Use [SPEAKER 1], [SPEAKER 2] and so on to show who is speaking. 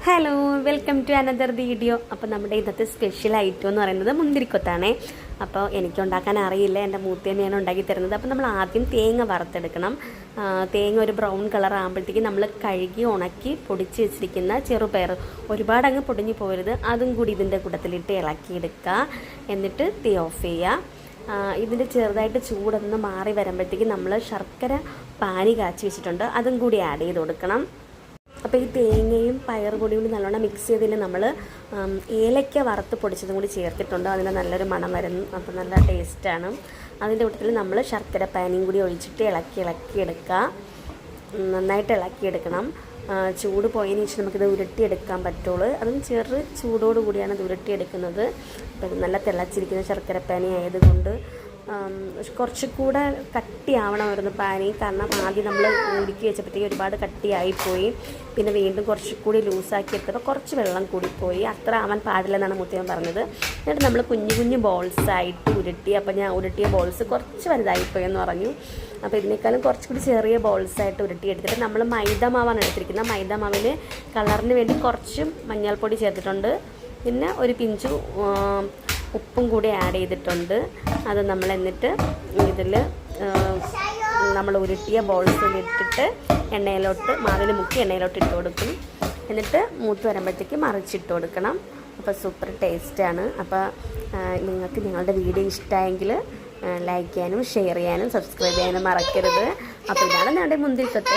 [SPEAKER 1] Hello, welcome to another video. അപ്പോൾ നമ്മുടെ ഇന്നത്തെ സ്പെഷ്യൽ ഐറ്റം എന്ന് പറയുന്നത് മുന്തിരിക്കൊത്താണേ. അപ്പോൾ എനിക്കുണ്ടാക്കാൻ അറിയില്ല, എൻ്റെ മൂത്തേമ്മയാണ് ഉണ്ടാക്കി തരുന്നത്. അപ്പോൾ നമ്മൾ ആദ്യം തേങ്ങ വറുത്തെടുക്കണം. തേങ്ങ ഒരു ബ്രൗൺ കളർ ആകുമ്പോഴത്തേക്ക് നമ്മൾ കഴുകി ഉണക്കി പൊടിച്ച് വെച്ചിരിക്കുന്ന ചെറുപയർ, ഒരുപാട് അങ്ങ് പൊടിഞ്ഞു പോകരുത്, അതും കൂടി ഇതിൻ്റെ കൂട്ടത്തിലിട്ട് ഇളക്കിയെടുക്കുക. എന്നിട്ട് തീ ഓഫ് ചെയ്യുക. ഇതിൻ്റെ ചെറുതായിട്ട് ചൂടൊന്ന് മാറി വരുമ്പോഴത്തേക്ക് നമ്മൾ ശർക്കര പാനി കാച്ചി വെച്ചിട്ടുണ്ട്, അതും കൂടി ആഡ് ചെയ്ത് കൊടുക്കണം. അപ്പോൾ ഈ തേങ്ങയും പയറുപൊടിയും കൂടി നല്ലോണം മിക്സ് ചെയ്തതിൽ നമ്മൾ ഏലക്ക വറുത്ത് പൊടിച്ചതും കൂടി ചേർത്തിട്ടുണ്ട്. അതിന് നല്ലൊരു മണം വരുന്നു, അപ്പോൾ നല്ല ടേസ്റ്റാണ്. അതിൻ്റെ കൂട്ടത്തിൽ നമ്മൾ ശർക്കര പാനിയും കൂടി ഒഴിച്ചിട്ട് ഇളക്കിയെടുക്കുക. നന്നായിട്ട് ഇളക്കിയെടുക്കണം. ചൂട് പോയതിന് ശേഷം നമുക്കിത് ഉരുട്ടിയെടുക്കാൻ പറ്റുള്ളൂ. അതും ചെറു ചൂടോട് കൂടിയാണ് ഇത് ഉരുട്ടിയെടുക്കുന്നത്. അപ്പോൾ നല്ല തിളച്ചിരിക്കുന്ന ശർക്കര പാനി ആയതുകൊണ്ട് കുറച്ചുകൂടെ കട്ടിയാവണമായിരുന്നു പാനി. കാരണം ആദ്യം നമ്മൾ ഉരുക്കി വെച്ചപ്പോഴത്തേക്ക് ഒരുപാട് കട്ടിയായിപ്പോയി. പിന്നെ വീണ്ടും കുറച്ചുകൂടി ലൂസാക്കി എടുത്തപ്പോൾ കുറച്ച് വെള്ളം കൂടിപ്പോയി. അത്ര ആവാൻ പാടില്ലെന്നാണ് മുത്തമ്മ പറഞ്ഞത്. എന്നിട്ട് നമ്മൾ കുഞ്ഞു കുഞ്ഞു ബോൾസായിട്ട് ഉരുട്ടി. അപ്പോൾ ഞാൻ ഉരുട്ടിയ ബോൾസ് കുറച്ച് വലുതായിപ്പോയി എന്ന് പറഞ്ഞു. അപ്പോൾ ഇതിനേക്കാളും കുറച്ചുകൂടി ചെറിയ ബോൾസായിട്ട് ഉരുട്ടിയെടുത്തിട്ട് നമ്മൾ മൈദമാവാണ് എടുത്തിരിക്കുന്നത്. മൈദമാവിന് കളറിന് വേണ്ടി കുറച്ചും മഞ്ഞൾപ്പൊടി ചേർത്തിട്ടുണ്ട്. പിന്നെ ഒരു പിഞ്ച് ഉപ്പും കൂടി ആഡ് ചെയ്തിട്ടുണ്ട്. അത് നമ്മൾ എന്നിട്ട് ഇതിൽ നമ്മൾ ഉരുട്ടിയ ബോൾസിലിട്ടിട്ട് മാവിൽ മുക്കി എണ്ണയിലോട്ട് ഇട്ട് കൊടുക്കും. എന്നിട്ട് മൂത്ത് വരുമ്പോഴത്തേക്ക് മറിച്ചിട്ട് കൊടുക്കണം. അപ്പോൾ സൂപ്പർ ടേസ്റ്റാണ്. അപ്പോൾ നിങ്ങൾക്ക് നിങ്ങളുടെ വീഡിയോ ഇഷ്ടമായെങ്കിൽ ലൈക്ക് ചെയ്യാനും ഷെയർ ചെയ്യാനും സബ്സ്ക്രൈബ് ചെയ്യാനും മറക്കരുത്. അപ്പോൾ ഇതാണ് ഞങ്ങളുടെ മുന്തിരിക്കൊത്ത.